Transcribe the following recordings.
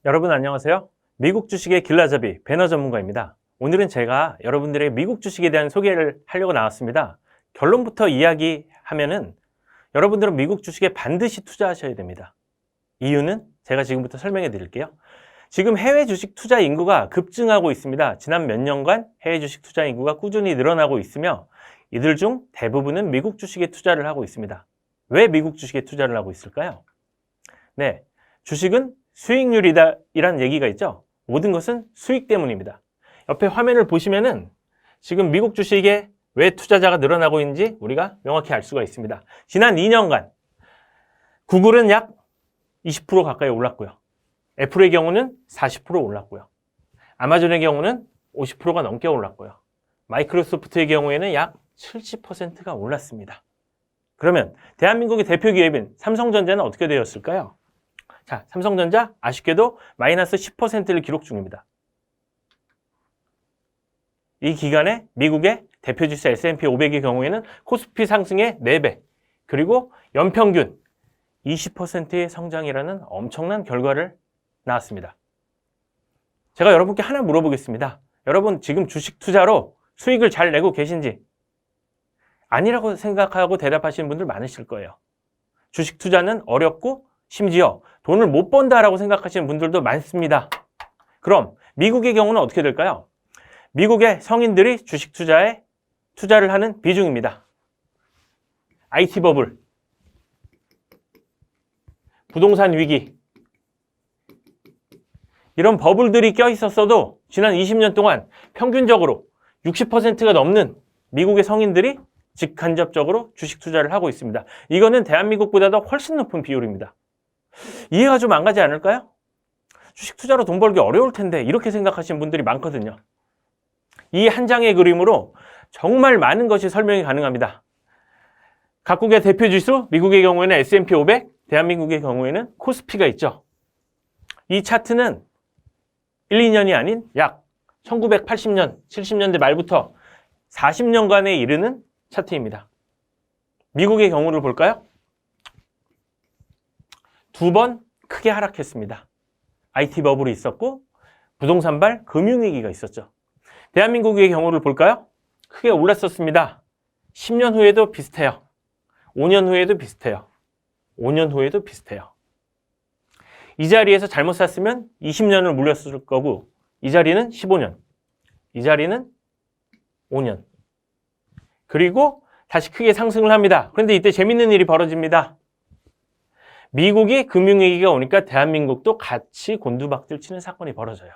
여러분 안녕하세요. 미국 주식의 길라잡이 배너 전문가입니다. 오늘은 제가 여러분들의 미국 주식에 대한 소개를 하려고 나왔습니다. 결론부터 이야기하면은 여러분들은 미국 주식에 반드시 투자하셔야 됩니다. 이유는 제가 지금부터 설명해 드릴게요. 지금 해외 주식 투자 인구가 급증하고 있습니다. 지난 몇 년간 해외 주식 투자 인구가 꾸준히 늘어나고 있으며 이들 중 대부분은 미국 주식에 투자를 하고 있습니다. 왜 미국 주식에 투자를 하고 있을까요? 네, 주식은 수익률이다 이란 얘기가 있죠. 모든 것은 수익 때문입니다. 옆에 화면을 보시면은 지금 미국 주식에 왜 투자자가 늘어나고 있는지 우리가 명확히 알 수가 있습니다. 지난 2년간 구글은 약 20% 가까이 올랐고요. 애플의 경우는 40% 올랐고요. 아마존의 경우는 50%가 넘게 올랐고요. 마이크로소프트의 경우에는 약 70%가 올랐습니다. 그러면 대한민국의 대표 기업인 삼성전자는 어떻게 되었을까요? 자, 삼성전자 아쉽게도 마이너스 10%를 기록 중입니다. 이 기간에 미국의 대표지수 S&P 500의 경우에는 코스피 상승의 4배, 그리고 연평균 20%의 성장이라는 엄청난 결과를 낳았습니다. 제가 여러분께 하나 물어보겠습니다. 여러분 지금 주식 투자로 수익을 잘 내고 계신지? 아니라고 생각하고 대답하시는 분들 많으실 거예요. 주식 투자는 어렵고 심지어 돈을 못 번다라고 생각하시는 분들도 많습니다. 그럼 미국의 경우는 어떻게 될까요? 미국의 성인들이 주식 투자에 투자를 하는 비중입니다. IT 버블, 부동산 위기, 이런 버블들이 껴 있었어도 지난 20년 동안 평균적으로 60%가 넘는 미국의 성인들이 직간접적으로 주식 투자를 하고 있습니다. 이거는 대한민국보다도 훨씬 높은 비율입니다. 이해가 좀 안 가지 않을까요? 주식 투자로 돈 벌기 어려울 텐데 이렇게 생각하시는 분들이 많거든요. 이 한 장의 그림으로 정말 많은 것이 설명이 가능합니다. 각국의 대표 지수, 미국의 경우에는 S&P 500, 대한민국의 경우에는 코스피가 있죠. 이 차트는 1, 2년이 아닌 약 1980년, 70년대 말부터 40년간에 이르는 차트입니다. 미국의 경우를 볼까요? 2번 크게 하락했습니다. IT 버블이 있었고 부동산발 금융위기가 있었죠. 대한민국의 경우를 볼까요? 크게 올랐었습니다. 10년 후에도 비슷해요. 5년 후에도 비슷해요. 5년 후에도 비슷해요. 이 자리에서 잘못 샀으면 20년을 물렸을 거고 이 자리는 15년, 이 자리는 5년. 그리고 다시 크게 상승을 합니다. 그런데 이때 재밌는 일이 벌어집니다. 미국이 금융위기가 오니까 대한민국도 같이 곤두박질 치는 사건이 벌어져요.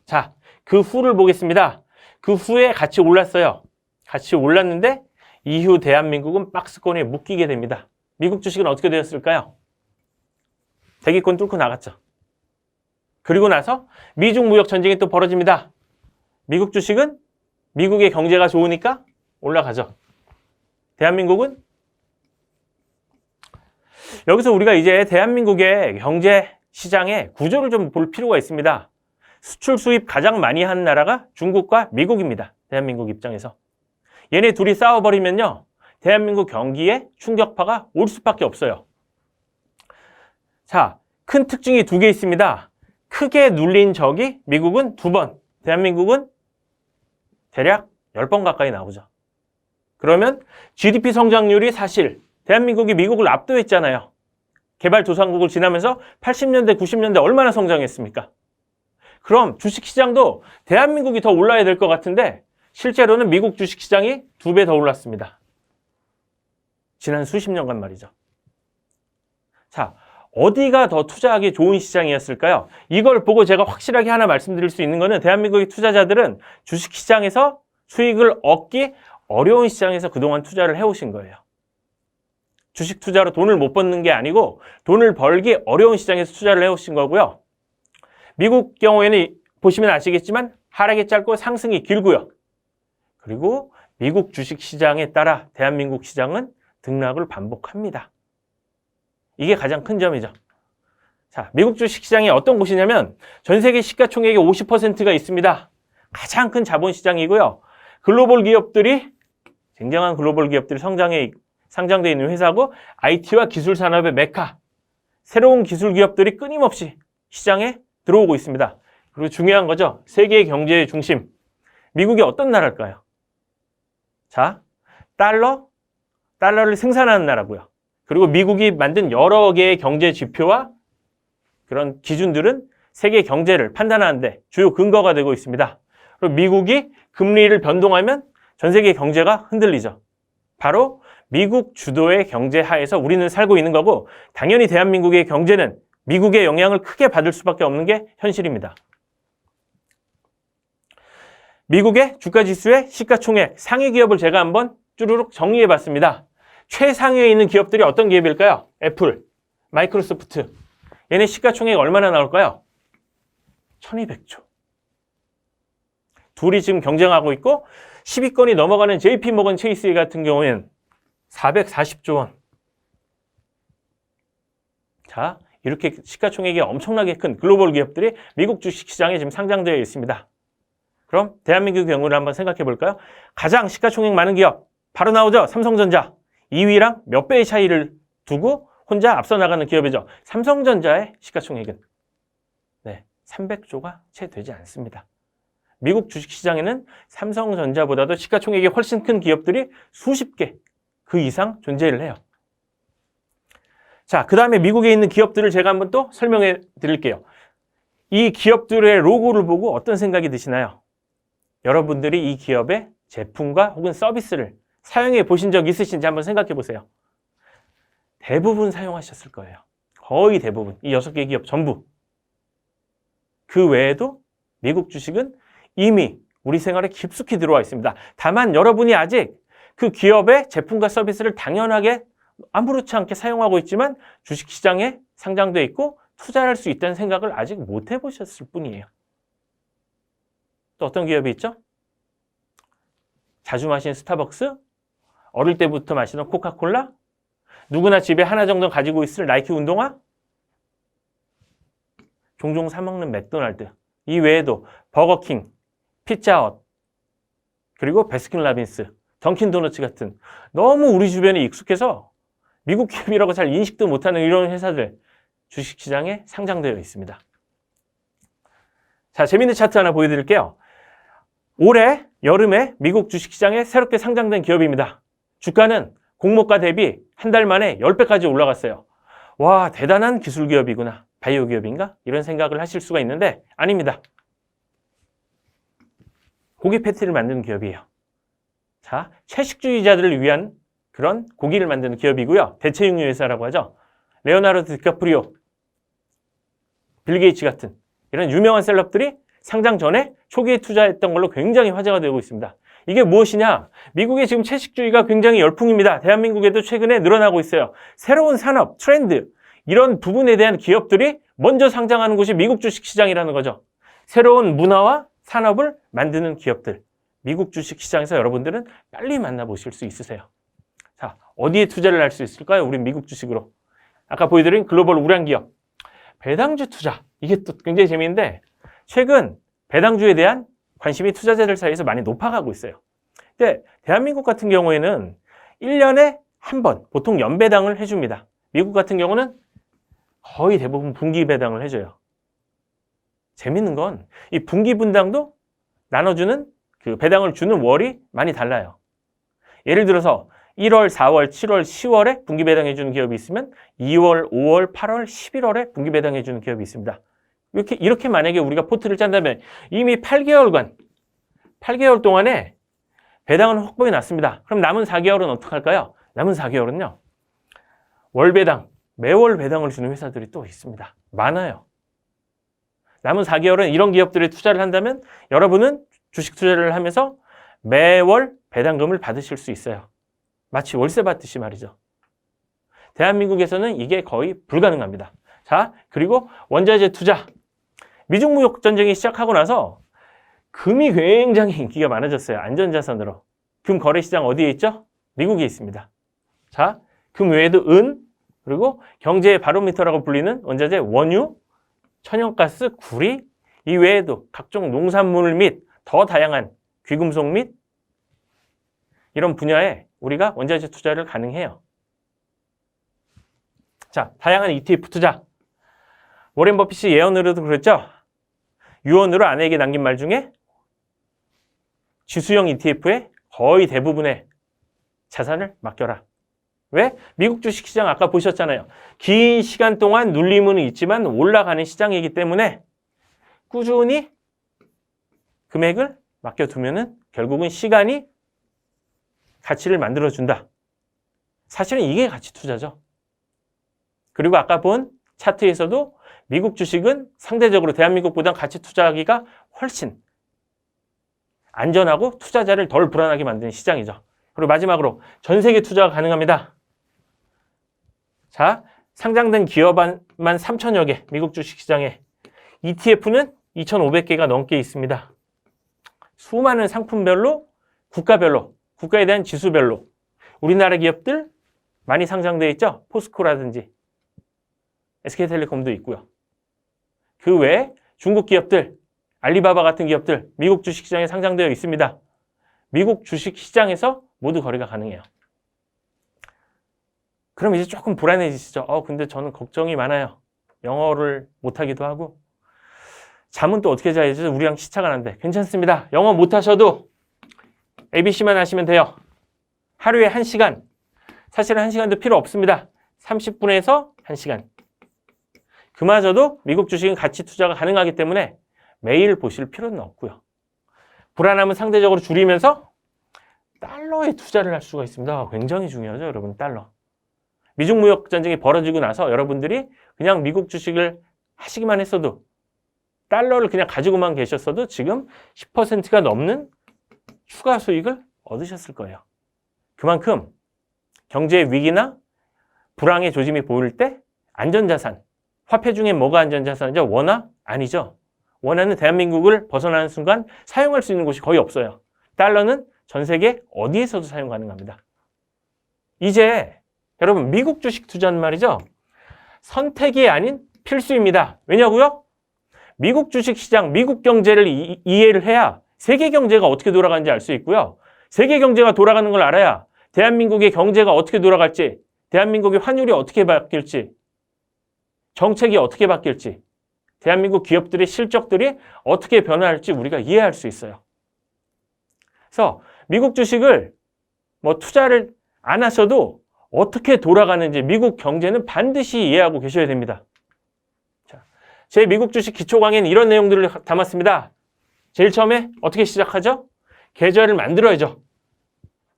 자, 그 후를 보겠습니다. 그 후에 같이 올랐어요. 같이 올랐는데 이후 대한민국은 박스권에 묶이게 됩니다. 미국 주식은 어떻게 되었을까요? 대기권 뚫고 나갔죠. 그리고 나서 미중 무역 전쟁이 또 벌어집니다. 미국 주식은 미국의 경제가 좋으니까 올라가죠. 대한민국은 여기서 우리가 이제 대한민국의 경제 시장의 구조를 좀 볼 필요가 있습니다. 수출 수입 가장 많이 한 나라가 중국과 미국입니다. 대한민국 입장에서. 얘네 둘이 싸워버리면요. 대한민국 경기에 충격파가 올 수밖에 없어요. 자, 큰 특징이 2개 있습니다. 크게 눌린 적이 미국은 2번, 대한민국은 대략 10번 가까이 나오죠. 그러면 GDP 성장률이 사실 대한민국이 미국을 압도했잖아요. 개발도상국을 지나면서 80년대, 90년대 얼마나 성장했습니까? 그럼 주식시장도 대한민국이 더 올라야 될 것 같은데 실제로는 미국 주식시장이 2배 더 올랐습니다. 지난 수십 년간 말이죠. 자, 어디가 더 투자하기 좋은 시장이었을까요? 이걸 보고 제가 확실하게 하나 말씀드릴 수 있는 거는 대한민국의 투자자들은 주식시장에서 수익을 얻기 어려운 시장에서 그동안 투자를 해오신 거예요. 주식 투자로 돈을 못 버는 게 아니고 돈을 벌기 어려운 시장에서 투자를 해오신 거고요. 미국 경우에는 보시면 아시겠지만 하락이 짧고 상승이 길고요. 그리고 미국 주식 시장에 따라 대한민국 시장은 등락을 반복합니다. 이게 가장 큰 점이죠. 자, 미국 주식 시장이 어떤 곳이냐면 전 세계 시가총액의 50%가 있습니다. 가장 큰 자본시장이고요. 글로벌 기업들이, 굉장한 글로벌 기업들이 상장되어 있는 회사고 IT와 기술 산업의 메카, 새로운 기술 기업들이 끊임없이 시장에 들어오고 있습니다. 그리고 중요한 거죠. 세계 경제의 중심. 미국이 어떤 나라일까요? 자, 달러를 생산하는 나라고요. 그리고 미국이 만든 여러 개의 경제 지표와 그런 기준들은 세계 경제를 판단하는데 주요 근거가 되고 있습니다. 그리고 미국이 금리를 변동하면 전 세계 경제가 흔들리죠. 바로 미국 주도의 경제 하에서 우리는 살고 있는 거고, 당연히 대한민국의 경제는 미국의 영향을 크게 받을 수밖에 없는 게 현실입니다. 미국의 주가지수의 시가총액 상위 기업을 제가 한번 쭈루룩 정리해 봤습니다. 최상위에 있는 기업들이 어떤 기업일까요? 애플, 마이크로소프트. 얘네 시가총액 얼마나 나올까요? 1200조. 둘이 지금 경쟁하고 있고 10위권이 넘어가는 JP모건 체이스 같은 경우에는 440조 원. 자, 이렇게 시가총액이 엄청나게 큰 글로벌 기업들이 미국 주식시장에 지금 상장되어 있습니다. 그럼 대한민국의 경우를 한번 생각해 볼까요? 가장 시가총액 많은 기업 바로 나오죠. 삼성전자. 2위랑 몇 배의 차이를 두고 혼자 앞서 나가는 기업이죠. 삼성전자의 시가총액은 300조가 채 되지 않습니다. 미국 주식시장에는 삼성전자보다도 시가총액이 훨씬 큰 기업들이 수십 개 그 이상 존재를 해요. 자, 그 다음에 미국에 있는 기업들을 제가 한번 또 설명해 드릴게요. 이 기업들의 로고를 보고 어떤 생각이 드시나요? 여러분들이 이 기업의 제품과 혹은 서비스를 사용해 보신 적 있으신지 한번 생각해 보세요. 대부분 사용하셨을 거예요. 거의 대부분. 이 6개 기업 전부. 그 외에도 미국 주식은 이미 우리 생활에 깊숙이 들어와 있습니다. 다만 여러분이 아직 그 기업의 제품과 서비스를 당연하게 아무렇지 않게 사용하고 있지만 주식시장에 상장돼 있고 투자할 수 있다는 생각을 아직 못 해보셨을 뿐이에요. 또 어떤 기업이 있죠? 자주 마시는 스타벅스, 어릴 때부터 마시는 코카콜라, 누구나 집에 하나 정도 가지고 있을 나이키 운동화, 종종 사 먹는 맥도날드, 이 외에도 버거킹, 피자헛, 그리고 배스킨라빈스, 던킨도너츠 같은 너무 우리 주변에 익숙해서 미국 기업이라고 잘 인식도 못하는 이런 회사들 주식시장에 상장되어 있습니다. 자, 재밌는 차트 하나 보여드릴게요. 올해 여름에 미국 주식시장에 새롭게 상장된 기업입니다. 주가는 공모가 대비 한 달 만에 10배까지 올라갔어요. 와, 대단한 기술 기업이구나. 바이오 기업인가? 이런 생각을 하실 수가 있는데 아닙니다. 고기 패티를 만드는 기업이에요. 자, 채식주의자들을 위한 그런 고기를 만드는 기업이고요. 대체육류 회사라고 하죠. 레오나르도 디카프리오, 빌 게이츠 같은 이런 유명한 셀럽들이 상장 전에 초기에 투자했던 걸로 굉장히 화제가 되고 있습니다. 이게 무엇이냐? 미국의 지금 채식주의가 굉장히 열풍입니다. 대한민국에도 최근에 늘어나고 있어요. 새로운 산업, 트렌드, 이런 부분에 대한 기업들이 먼저 상장하는 곳이 미국 주식시장이라는 거죠. 새로운 문화와 산업을 만드는 기업들. 미국 주식시장에서 여러분들은 빨리 만나보실 수 있으세요. 자, 어디에 투자를 할 수 있을까요? 우리 미국 주식으로. 아까 보여드린 글로벌 우량 기업. 배당주 투자. 이게 또 굉장히 재미있는데 최근 배당주에 대한 관심이 투자자들 사이에서 많이 높아가고 있어요. 근데 대한민국 같은 경우에는 1년에 한 번 보통 연배당을 해줍니다. 미국 같은 경우는 거의 대부분 분기 배당을 해줘요. 재밌는 건 이 분기 분당도 나눠주는 그 배당을 주는 월이 많이 달라요. 예를 들어서 1월, 4월, 7월, 10월에 분기 배당해주는 기업이 있으면 2월, 5월, 8월, 11월에 분기 배당해주는 기업이 있습니다. 이렇게 만약에 우리가 포트를 짠다면 이미 8개월 동안에 배당은 확보해 놨습니다. 그럼 남은 4개월은 어떻게 할까요? 남은 4개월은요. 월 배당, 매월 배당을 주는 회사들이 또 있습니다. 많아요. 남은 4개월은 이런 기업들에 투자를 한다면 여러분은 주식 투자를 하면서 매월 배당금을 받으실 수 있어요. 마치 월세 받듯이 말이죠. 대한민국에서는 이게 거의 불가능합니다. 자, 그리고 원자재 투자. 미중 무역 전쟁이 시작하고 나서 금이 굉장히 인기가 많아졌어요. 안전자산으로. 금 거래시장 어디에 있죠? 미국에 있습니다. 자, 금 외에도 은, 그리고 경제의 바로미터라고 불리는 원자재 원유, 천연가스, 구리, 이 외에도 각종 농산물 및 더 다양한 귀금속 및 이런 분야에 우리가 원자재 투자를 가능해요. 자, 다양한 ETF 투자. 워렌 버핏이 예언으로도 그랬죠. 유언으로 아내에게 남긴 말 중에 지수형 ETF의 거의 대부분의 자산을 맡겨라. 왜? 미국 주식시장 아까 보셨잖아요. 긴 시간 동안 눌림은 있지만 올라가는 시장이기 때문에 꾸준히 금액을 맡겨두면은 결국은 시간이 가치를 만들어준다. 사실은 이게 가치 투자죠. 그리고 아까 본 차트에서도 미국 주식은 상대적으로 대한민국보다 가치 투자하기가 훨씬 안전하고 투자자를 덜 불안하게 만드는 시장이죠. 그리고 마지막으로 전 세계 투자가 가능합니다. 자, 상장된 기업만 3천여 개 미국 주식시장에 ETF는 2,500개가 넘게 있습니다. 수많은 상품별로, 국가별로, 국가에 대한 지수별로 우리나라 기업들 많이 상장되어 있죠. 포스코라든지 SK텔레콤도 있고요. 그 외에 중국 기업들, 알리바바 같은 기업들 미국 주식시장에 상장되어 있습니다. 미국 주식시장에서 모두 거래가 가능해요. 그럼 이제 조금 불안해지시죠. 근데 저는 걱정이 많아요. 영어를 못하기도 하고 잠은 또 어떻게 자야지? 우리랑 시차가 난데. 괜찮습니다. 영어 못하셔도 ABC만 하시면 돼요. 하루에 1시간. 사실은 1시간도 필요 없습니다. 30분에서 1시간. 그마저도 미국 주식은 가치 투자가 가능하기 때문에 매일 보실 필요는 없고요. 불안함은 상대적으로 줄이면서 달러에 투자를 할 수가 있습니다. 굉장히 중요하죠, 여러분, 달러. 미중 무역 전쟁이 벌어지고 나서 여러분들이 그냥 미국 주식을 하시기만 했어도 달러를 그냥 가지고만 계셨어도 지금 10%가 넘는 추가 수익을 얻으셨을 거예요. 그만큼 경제의 위기나 불황의 조짐이 보일 때 안전자산, 화폐 중에 뭐가 안전자산이죠? 원화? 아니죠. 원화는 대한민국을 벗어나는 순간 사용할 수 있는 곳이 거의 없어요. 달러는 전 세계 어디에서도 사용 가능합니다. 이제 여러분 미국 주식 투자는 말이죠. 선택이 아닌 필수입니다. 왜냐고요? 미국 주식시장, 미국 경제를 이해를 해야 세계 경제가 어떻게 돌아가는지 알 수 있고요. 세계 경제가 돌아가는 걸 알아야 대한민국의 경제가 어떻게 돌아갈지, 대한민국의 환율이 어떻게 바뀔지, 정책이 어떻게 바뀔지, 대한민국 기업들의 실적들이 어떻게 변화할지 우리가 이해할 수 있어요. 그래서 미국 주식을 투자를 안 하셔도 어떻게 돌아가는지 미국 경제는 반드시 이해하고 계셔야 됩니다. 자, 제 미국 주식 기초 강의는 이런 내용들을 담았습니다. 제일 처음에 어떻게 시작하죠? 계좌를 만들어야죠.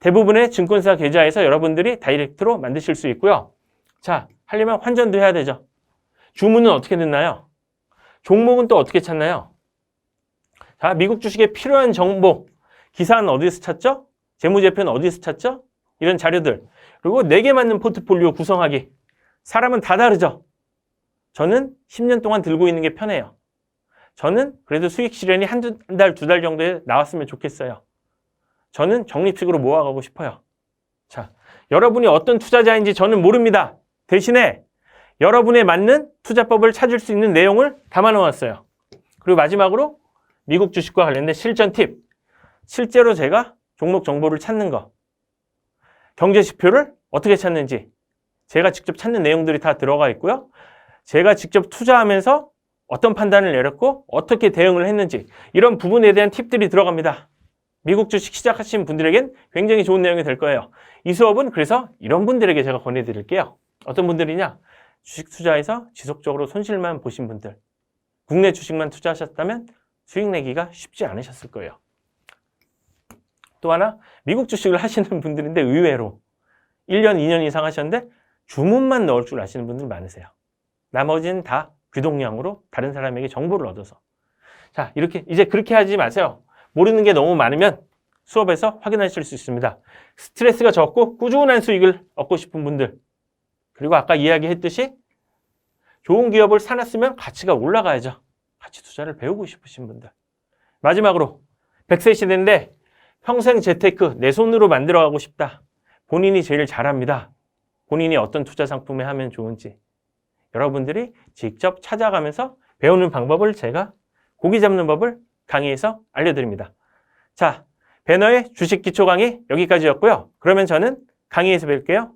대부분의 증권사 계좌에서 여러분들이 다이렉트로 만드실 수 있고요. 자, 하려면 환전도 해야 되죠. 주문은 어떻게 듣나요? 종목은 또 어떻게 찾나요? 자, 미국 주식에 필요한 정보, 기사는 어디서 찾죠? 재무제표는 어디서 찾죠? 이런 자료들. 그리고 내게 맞는 포트폴리오 구성하기. 사람은 다 다르죠? 저는 10년 동안 들고 있는 게 편해요. 저는 그래도 수익 실현이 한 달, 두 달 정도에 나왔으면 좋겠어요. 저는 적립식으로 모아가고 싶어요. 자, 여러분이 어떤 투자자인지 저는 모릅니다. 대신에 여러분에 맞는 투자법을 찾을 수 있는 내용을 담아 놓았어요. 그리고 마지막으로 미국 주식과 관련된 실전 팁. 실제로 제가 종목 정보를 찾는 거. 경제지표를 어떻게 찾는지 제가 직접 찾는 내용들이 다 들어가 있고요. 제가 직접 투자하면서 어떤 판단을 내렸고 어떻게 대응을 했는지 이런 부분에 대한 팁들이 들어갑니다. 미국 주식 시작하신 분들에겐 굉장히 좋은 내용이 될 거예요. 이 수업은 그래서 이런 분들에게 제가 권해드릴게요. 어떤 분들이냐? 주식 투자에서 지속적으로 손실만 보신 분들. 국내 주식만 투자하셨다면 수익 내기가 쉽지 않으셨을 거예요. 또 하나, 미국 주식을 하시는 분들인데 의외로 1년, 2년 이상 하셨는데 주문만 넣을 줄 아시는 분들 많으세요. 나머지는 다 귀동량으로 다른 사람에게 정보를 얻어서. 자, 이렇게 이제 그렇게 하지 마세요. 모르는 게 너무 많으면 수업에서 확인하실 수 있습니다. 스트레스가 적고 꾸준한 수익을 얻고 싶은 분들, 그리고 아까 이야기했듯이 좋은 기업을 사놨으면 가치가 올라가야죠. 가치 투자를 배우고 싶으신 분들. 마지막으로 100세 시대인데 평생 재테크 내 손으로 만들어가고 싶다. 본인이 제일 잘합니다. 본인이 어떤 투자 상품에 하면 좋은지 여러분들이 직접 찾아가면서 배우는 방법을 제가 고기 잡는 법을 강의에서 알려드립니다. 자, 배너의 주식 기초 강의 여기까지였고요. 그러면 저는 강의에서 뵐게요.